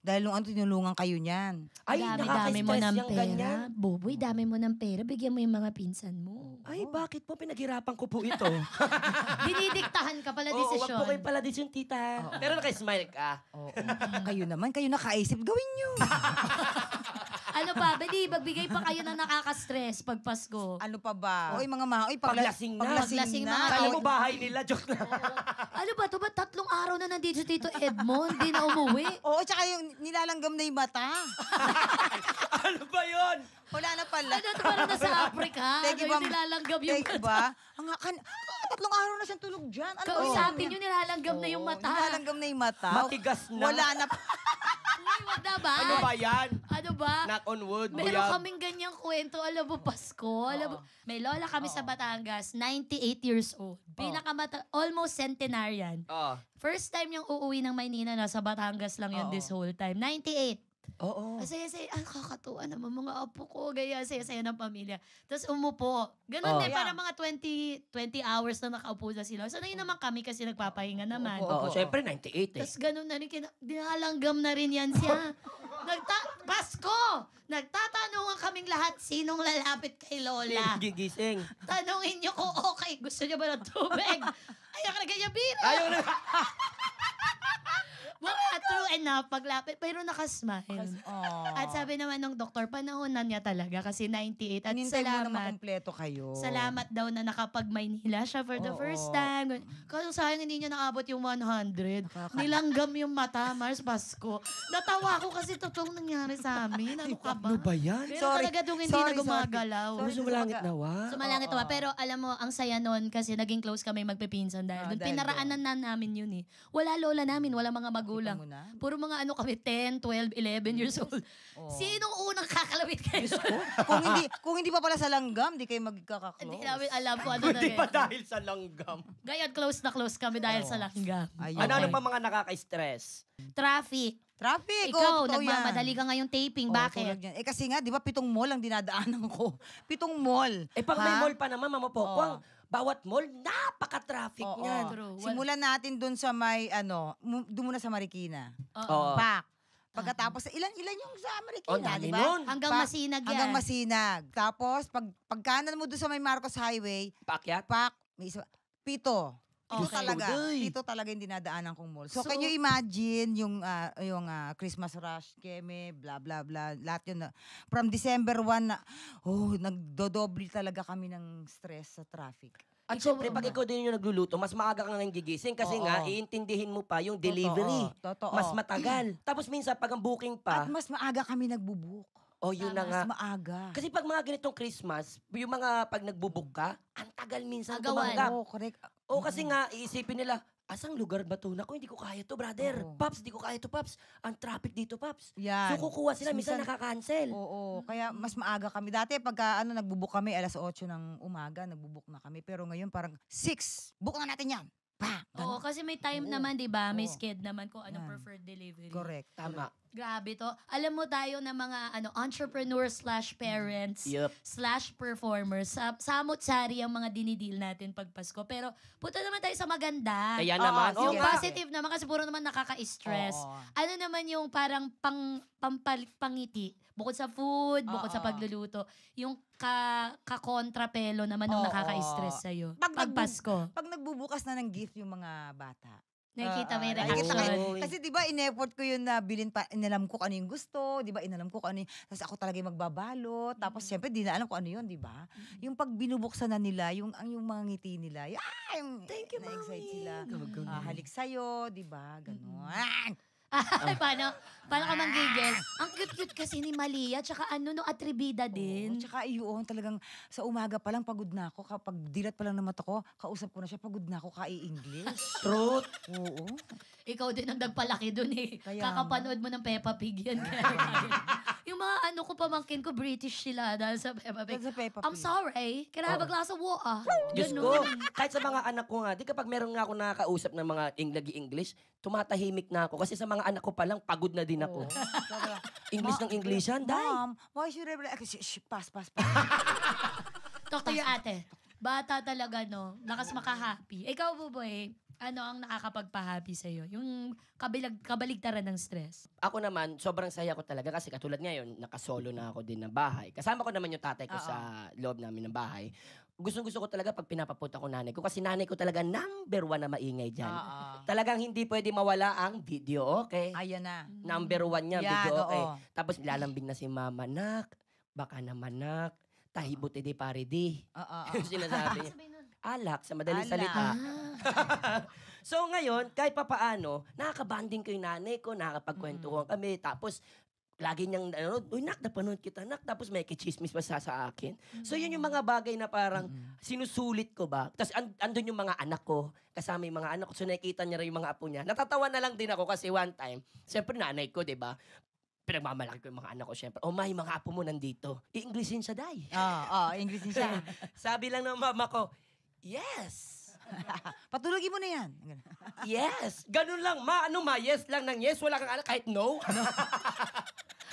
dahil nung tinulungan kayo niyan. Ay, Dami-dami mo nakaka-stress ng yung pera. ganyan. Boboy, dami mo ng pera. Bigyan mo yung mga pinsan mo. Ay, bakit po pinaghirapan ko po ito? Dinidiktahan ka pala Oo, wag desisyon. po kayo pala desisyon, tita. Pero naka-smile ka. Oo. Kayo naman, kayo nakaisip, gawin nyo. Ano pa, Beli, magbigay pa kayo ng nakaka-stress pag Pasko. Ano pa ba? Oy, mga Paglasing na. Paglasing mga Kala tao. mo bahay nila, joke na. Ano ba to? Ba't 3 araw na nandito si Tito Edmond? Di na umuwi. Oo, tsaka yung nilalanggam na yung mata. Ano ba yun? Wala na pala. Ano to parang nasa Africa? Teki Ano ba? yung nilalanggam yung Teki mata? ba? 3 araw na siyang tulog dyan. Ano ba Kausapin yun? nyo nilalanggam na yung Oo, mata. Nilalanggam na yung mata. Matigas na. Wala na. Uy, wag na ba? Ano ba yan? Ano ba? Knock on wood. Meron buyag. kaming ganyang kwento, alam mo, Pasko. Alam mo, may lola kami sa Batangas, 98 years old. Almost centenarian. Oh. First time yung uuwi ng Maynila na sa Batangas lang yun Oo. this whole time. 98. Oo. Saya-saya, kakatuwa naman mga apo ko, gaya, saya-saya ng pamilya. Tapos umupo. Ganun Oh. din, Yeah. para mga 20 hours na nakaupo na sila. So, yun naman kami kasi nagpapahinga naman. Oo, syempre 98 eh. Tapos ganun na rin, dinalanggam na rin yan siya. Pasko! Nagtatanungan kaming lahat sinong lalapit kay Lola. Gigising. Tanungin niyo kung okay. Gusto niyo ba ng tubig? Ayaw ka na ganyan, bira. Ayaw na. Mga true enough, paglapit, pero nakasmile. Oh. At sabi naman ng doktor, panahon na niya talaga kasi 98. At Hinintay mo na salamat. makumpleto kayo. Salamat daw na nakapag-Maynila siya for the Oo. first time. Kasi sayang hindi niya naabot yung 100. Nilanggam yung mata, Mars Pasko. Natawa ko kasi totoong nangyari sa amin. Ano ka ba? Ano ba yan? Pero Sorry. talaga doon hindi Sorry, na gumagalaw. sorry. Gusto mo langit nawa? Sumalangit Oo. pa. Pero alam mo, ang saya nun kasi naging close kami magpipinsan dahil doon Dahil pinaraanan na namin yun eh. Wala lola namin, wala mga magulang. Kita mo na? Puro mga ano kami, 10, 12, 11 years old. Oo. Sinong unang kakalawit kayo? kung hindi pa pala sa langgam, di kayo magkakaklose. Hindi namin alam kung ano na Hindi pa rin. dahil sa langgam. Ngayon, close na close kami dahil sa langgam. Ayun. Ano pa mga nakaka-stress? Traffic. Traffic. Ikaw, totoo yan. nagmamadali ka ngayong taping. Oo, Bakit? tulad yan. Kasi nga, di ba 7 mall ang dinadaanan ko? 7 mall. Eh pag may Ha? mall pa naman, Mama Pokwang, bawat mall, napaka-traffic Oo. niyan. True. Simulan natin dun sa may, doon muna sa Marikina. Oo. Pak. Pagkatapos, ilan yung sa Oh, Marikina, dami di ba? nun. Hanggang Pa- masinag yan. Hanggang masinag. Tapos, pagkanan mo doon sa may Marcos Highway, Paakyat? pak, may isa, 7. Ito Okay. talaga. Day. Ito talaga yung dinadaanan kong mall. So, So- can you imagine yung Christmas rush, keme, blah, blah, blah. Lahat yun. From December 1 na, nagdodoble talaga kami ng stress sa traffic. At syempre, pag ikaw din yung nagluluto, mas maaga ka nga gigising kasi Oo. nga, iintindihin mo pa yung delivery. Totoo. Mas matagal. Tapos minsan, pag ang booking pa, At mas maaga kami nagbubuk. oh, yun na nga. Mas maaga. Kasi pag mga ganitong Christmas, yung mga pag nagbubook ka, ang tagal minsan Agawan. tumanggap. Oo, correct. O kasi nga, iisipin nila, asang lugar ba to? Naku, hindi ko kaya to, brother. Oo. Paps, hindi ko kaya to, Paps. Ang traffic dito, Paps. Yan. So, kukuha sila, minsan nakaka-cancel. Oo, kaya mas maaga kami. Dati pagka nagbubuk kami, 8:00 ng umaga, nagbubuk na kami. Pero ngayon parang 6, book na natin yan. Pa! Oo, kasi may time Oo. naman, di ba? May Oo. sked naman kung anong Yan. preferred delivery. Correct. Tama. Grabe to. Alam mo tayo na mga entrepreneurs slash parents Yup. slash performers. Samot-sari ang mga dinidil natin pag Pasko. Pero punta naman tayo sa maganda. Ayan Oo, naman. sige. Yung nga. positive naman kasi puro naman nakaka-stress. Oo. Ano naman yung parang pangiti? Bukod sa food, bukod sa Oo. pagluluto, yung kakontrapelo naman ng Oo. nakaka-stress sa'yo. Pag Pag nagbu- Pasko. Pag nagbubukas na ng gift yung mga bata. Nakikita mo yung nakikita ko reaction. yun. Oy. Kasi di ba, in-effort ko yun na bilhin pa, inalam ko kung ano yung gusto, di ba, inalam ko kung ano yung, tapos ako talaga yung magbabalot, tapos syempre, di na alam kung ano yun, di ba? Yung pag binubuksan na nila, yung mga ngiti nila, yung, Thank you, na-excite Mami. sila. Gagawin. Halik sa'yo, di ba? Ganon. Ay, paano ka manggigil? Ang cute-cute kasi ni Malia, tsaka no, atribida din. Oo, tsaka iyon, talagang sa umaga pa lang pagod na ako. Kapag dilat pa lang ng mata ko, kausap ko na siya, pagod na ako kai-English. Truth. Oo. Ikaw din ang nagpalaki dun eh. Kaya Kakapanood mo ng Peppa Pig yan. Yung Yung mga ano ko, pamangkin ko, British sila dahil sa Peppa Pig. Dahil sa Peppa I'm Pig. sorry, can I have a glass of water? Diyos Ganun. ko, kahit sa mga anak ko nga, di kapag meron nga ako nakakausap ng mga English, tumatahimik na ako. Kasi sa mga anak ko pa lang, pagod na din ako. English ng Englishan, dahil. Mom, why should I... Pass. Talk to your ate. Bata talaga, no? Lakas maka-happy. Ikaw, Buboy, ano ang nakakapagpa-happy sa'yo? Yung kabaligtaran ng stress. Ako naman, sobrang saya ko talaga kasi katulad ngayon, nakasolo na ako din ng bahay. Kasama ko naman yung tatay ko sa loob namin ng bahay. Gustong-gusto ko talaga pag pinapapunta ko nanay ko kasi nanay ko talaga number 1 na maingay dyan. Talagang hindi pwede mawala ang video, okay? Ayan na. Number 1 niya, Yan, video, okay? oo. Tapos lalambing na si mama, nak, baka naman nak, tahibot edi pare di. Yung sinasabi niya. Sabi nun. Alak, sa madaling Alak. salita. So ngayon, kahit papaano, nakakabanding ko yung nanay ko, nakakapagkwentuhan kami, tapos lagi niyang, uy, nak, napanood kita, nak. Tapos may kichismis pa sa akin. So yun yung mga bagay na parang sinusulit ko ba. Tapos andun yung mga anak ko, kasama yung mga anak ko. So nakikita niya rin yung mga apo niya. Natatawa na lang din ako kasi one time, siyempre nanay ko, di ba? Pinagmamalaki ko yung mga anak ko, siyempre. Oh, may mga apo mo nandito. I-Englishin siya, day. English din siya. Sabi lang ng mama ko, yes. Patulogin mo na yan. Yes. Ganun lang, ma. Ano ma? Yes lang ng yes. Wala kang anak kahit no.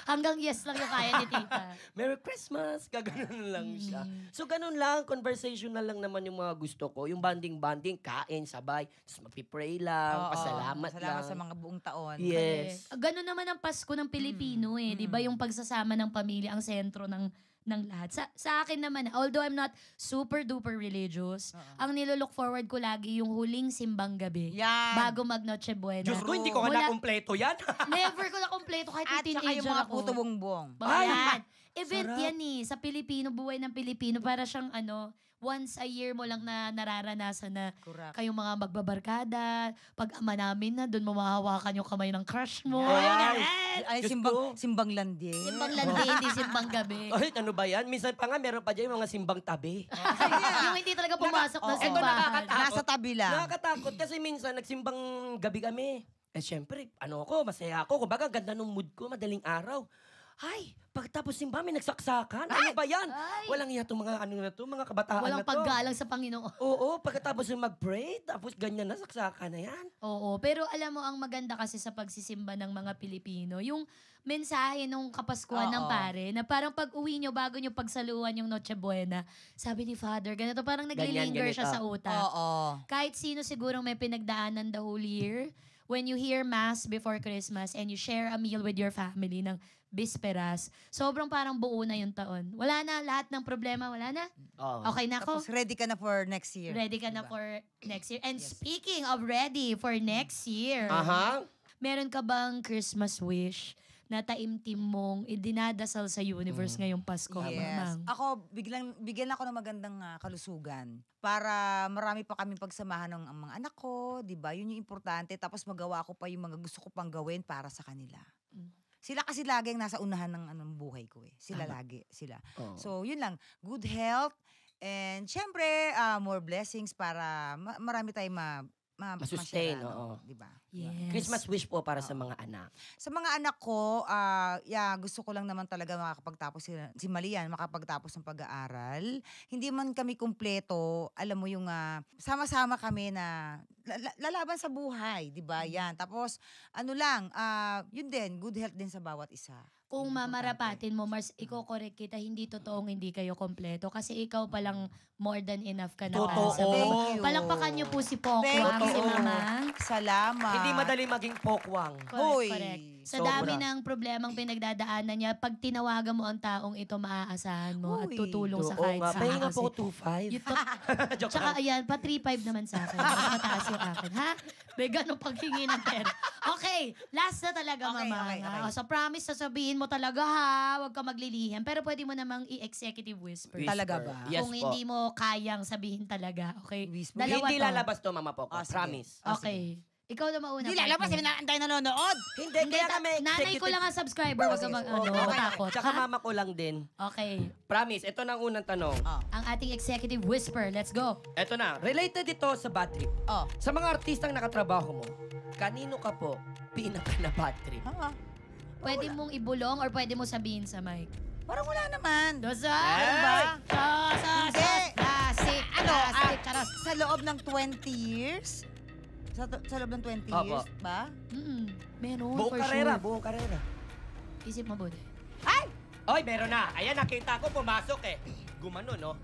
Hanggang yes lang yung kaya ni tita. Merry Christmas. Gaganon lang siya. So ganun lang, conversational lang naman yung mga gusto ko. Yung banding-banding, kain, sabay. Tapos magpipray lang, pasalamat lang. Salamat sa mga buong taon. Yes. Ganun naman ang Pasko ng Pilipino eh. Di ba yung pagsasama ng pamilya ang sentro ng lahat. Sa akin naman, although I'm not super duper religious, ang nilolook forward ko lagi yung huling simbang gabi. Yan. Bago mag Noche Buena. Diyos ko, hindi ko Wala- nga nakumpleto yan. Never ko na kompleto kahit At yung saka teenager yung mga ako. puto bongbong. Ay! Ay! Event Sarap. yan eh. Sa Pilipino, buhay ng Pilipino. Para siyang once a year mo lang na nararanasan na Correct. kayong mga magbabarkada. Pag ama namin na, doon mo mahawakan yung kamay ng crush mo. Ay! Yung ganun. Ay, Diyos simbang landi. Simbang landi, hindi simbang gabi. Ay, ano ba yan? Minsan pa nga, meron pa dyan yung mga simbang tabi. Yung hindi talaga pumasok na Oo. Eto, simbahan. nakakatakot. Nasa tabi lang. Nakakatakot kasi minsan nagsimbang gabi kami. Eh syempre, masaya ako. Kumbaga, ganda ng mood ko, madaling araw. Ay, pagkatapos simba, may nagsaksakan. Ano ba yan? Ay! Walang iya itong mga mga kabataan Walang na to. paggalang sa Panginoon. Oo, pagkatapos yung mag-pray, tapos ganyan na, saksakan na yan. Oo, pero alam mo, ang maganda kasi sa pagsisimba ng mga Pilipino, yung mensahe nung Kapaskuhan ng Oo. pare, na parang pag uwi nyo, bago nyo pagsaluhan yung Noche Buena, sabi ni Father, ganito, parang Ganyan, naglilinger siya ganito. sa utak. Oo. Kahit sino siguro may pinagdaanan the whole year, when you hear Mass before Christmas and you share a meal with your family ng bisperas, sobrang parang buo na yung taon. Wala na, lahat ng problema, wala na. Oo. Okay na ako. Tapos ready ka na for next year. Ready ka na Diba? for next year. And speaking of ready for next year, Aha. meron ka bang Christmas wish na taimtim mong idinadasal sa universe ngayong Pasko? Yes. Mamang? Ako, bigyan ako ng magandang kalusugan para marami pa kaming pagsamahan ng ang mga anak ko, di ba? Yun yung importante. Tapos magawa ko pa yung mga gusto ko pang gawin para sa kanila. Sila kasi lagi ang nasa unahan ng buhay ko eh. Sila lagi, sila. Oo. So, yun lang. Good health and syempre, more blessings para marami tayong Masustain, ma-share, oo. di ba? Yes. Christmas wish po para sa mga anak. Sa mga anak ko, gusto ko lang naman talaga makakapagtapos si Malian, makapagtapos ng pag-aaral. Hindi man kami kumpleto, alam mo yung sama-sama kami na lalaban sa buhay, 'di ba? Yan. Tapos yun din, good health din sa bawat isa. Kung Yun, mamarapatin mo, Mars, iko-correct kita, hindi totoong hindi kayo kompleto. Kasi ikaw palang more than enough ka na. para Totoo. sa mga- Thank you. Palakpakan niyo po si Pokwang, Thank si you. Mamang. Salamat. Hindi madali maging pokwang. Hoy. Correct. Sa Sobra. dami ng problemang pinagdadaanan niya, pag tinawagan mo ang taong ito, maaasahan mo at Hoy. tutulong sa Oo kahit nga, saan. pahinga kasi. po ko 2.5. Yung Joke Tsaka lang. ayan, pa 3.5 naman sa akin. Mas mataas yung akin, ha? May ganong paghingi ng pera. Okay, last na talaga, Okay, Mama. okay, okay. ha? Sa promise, sasabihin mo talaga, ha? Huwag ka maglilihim. Pero pwede mo namang i-executive whisper. Whisper. Talaga ba? Yes Kung po. hindi mo kayang sabihin talaga. Okay? Whisper. Dalawa Hindi to. lalabas to, Mama Poco. Ah, sige. Promise. Okay. Ikaw na mauna. Hindi lalabas, partner. antay nanonood. Hindi, Hindi, kaya kami nanay ko lang ang subscriber. Huwag ka matakot. Tsaka ha? mama ko lang din. Okay. Promise, ito na ang unang tanong. Ang ating executive whisper. Let's go. Ito na, related ito sa bad trip. Oh. Sa mga artistang nakatrabaho mo, kanino ka po pinaka na bad trip? Pwede mong ibulong or pwede mo sabihin sa mic. Parang wala naman. Dosa! Ano ba? Hindi. Lasik! Ano, Lasik! Charos! sa loob ng 20 years? Sa loob ng 20 Opo. years ba? Meron, Buong for karera, sure. buong karera. Isip mabuti. Ay! Oy, meron na. Ayan, nakita ko, pumasok eh. Gumano, no?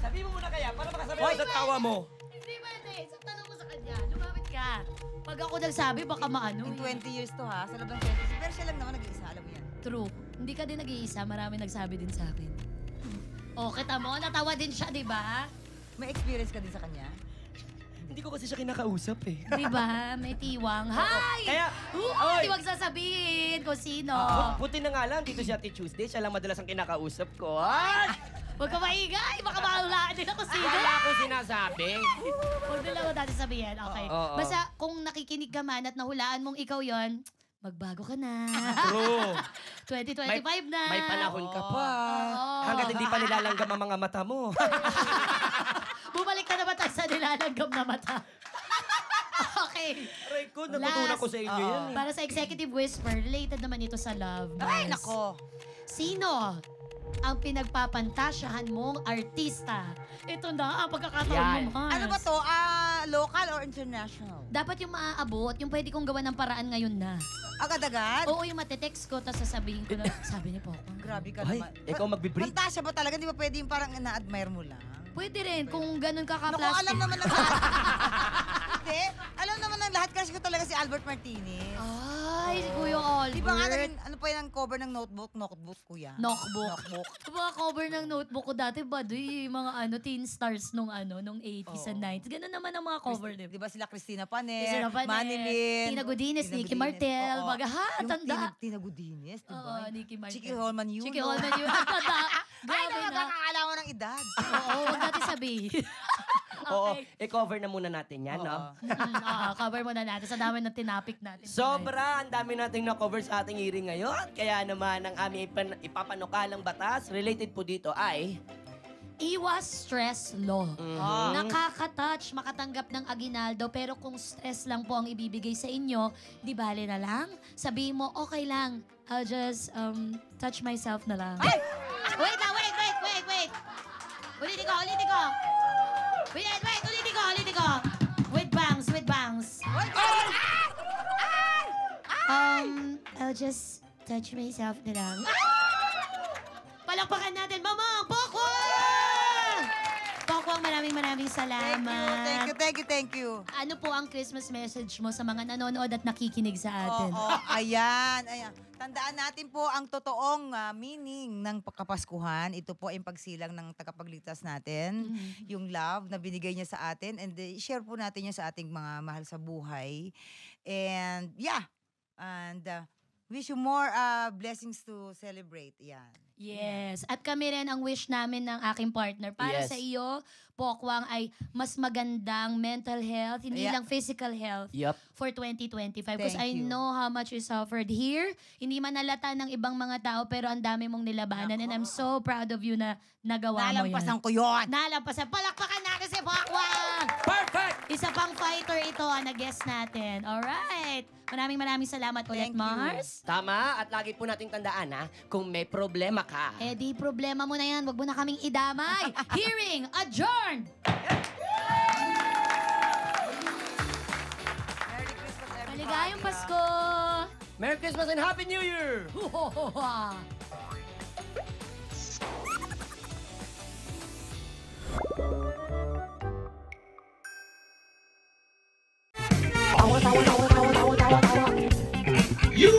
Sabi mo muna kaya, para makasabi Hoy! ako sa tawa mo. Hindi pwede. Sa tanong mo sa kanya, lumapit ka. Pag ako nagsabi, baka maano. In eh. 20 years to ha, sa loob ng 20 years. Pero siya lang naman nag-iisa, alam mo yan. True. Hindi ka din nag-iisa. Marami nagsabi din sa akin. O, kita mo, natawa din siya, di ba? May experience ka din sa kanya? Hindi ko kasi siya kinakausap eh. Di ba? May tiwang. Hi! Kaya, Uy! Huwag sasabihin kung sino. Puti na nga lang, dito siya Tuesday, siya lang madalas ang kinakausap ko. Ay! Huwag ka maingay. Baka mahulaan din ako sino. Wala akong sinasabi. Huwag nila ko dati sabihin. Okay. Oo. Basta kung nakikinig ka man at nahulaan mong ikaw yon, magbago ka na. True. 2025 na. May panahon ka pa. Oo. Hanggat hindi pa nilalanggam ang mga mata mo. Bumalik ka naman tayo sa nilalanggam na mata. Okay. Aray ko, natutunan ko sa inyo yan eh. Para sa Executive Whisper, related naman ito sa love. Ay, Mars. nako. Sino ang pinagpapantasyahan mong artista? Ito na ang pagkakataon Yan. mo, Mars. Ano ba to? Local or international? Dapat yung maaabot, yung pwede kong gawa ng paraan ngayon na. Agad-agad? Oo, yung matetext ko, tapos sasabihin ko na, sabi ni Poco. Grabe ka Ay, naman. ikaw magbe-breathe. Fantasya ba talaga? Di ba pwede yung parang na-admire mo lang? Pwede rin, kung ganun ka Naku, ka-plastic. alam naman ng lahat. Hindi. Alam naman ng lahat kasi ko talaga si Albert Martinez. Ay, si Kuya Albert. Di ba nga ano pa yun ang cover ng notebook? Notebook, kuya. Notebook. Diba cover ng notebook ko dati ba? Yung mga teen stars nung 80s and 90s. Ganun naman ang mga cover, di Di ba sila Christina Paner, Christina Paner, Manilin, Tina Godinez, Tina Nicky Godinez. Martel, Oo. baga, ha, Yung tanda. Tina Godinez, di Oo, ba? Nicky Martel. Chicky Holman yun. Chicky Holman yun. Tanda. Ay, Grabe na. nakakakala mo ng edad. Oo, huwag natin sabihin. Oo, Okay. i-cover na muna natin yan, no? Cover muna natin sa dami ng tinapik natin. Sobra, ang dami nating na-cover sa ating hearing ngayon. Kaya naman, ang aming ipapanukalang batas related po dito ay... Iwas stress law. Mhm. Nakaka-touch, makatanggap ng aginaldo, pero kung stress lang po ang ibibigay sa inyo, di bale na lang. Sabihin mo, okay lang. I'll just touch myself na lang. Ay! Wait na, wait. Ulitin ko. Wait, ulitin ko. With bangs. I'll just touch myself na lang. Palakpakan natin, Mamang Pokwang! Pokwang, maraming salamat. Thank you. Ano po ang Christmas message mo sa mga nanonood at nakikinig sa atin? Oo, ayan. Tandaan natin po ang totoong meaning ng Kapaskuhan. Ito po ay pagsilang ng tagapagligtas natin. Yung love na binigay niya sa atin. And share po natin yun sa ating mga mahal sa buhay. And wish you more blessings to celebrate. Yan. Yes. At kami rin ang wish namin ng aking partner. Para Yes. sa iyo, Pokwang, ay mas magandang mental health, hindi Yeah. lang physical health Yup. for 2025. Because Thank I you. know how much you suffered here. Hindi man nalata ng ibang mga tao, pero ang dami mong nilabanan. And I'm so proud of you na nagawa mo yun. Nalampasan ko yun. Nalampasan. Palakpakan natin si Pokwang! Perfect! Isa pang fighter ito na guest natin. Alright. Maraming salamat ulit, Thank you. Mars. Tama, at lagi po nating tandaan ha, kung may problema ka. Eh di problema mo na yan. Huwag mo na kaming idamay. Hearing adjourned! Merry Christmas, everybody. Maligayang Pasko! Merry Christmas and Happy New Year! You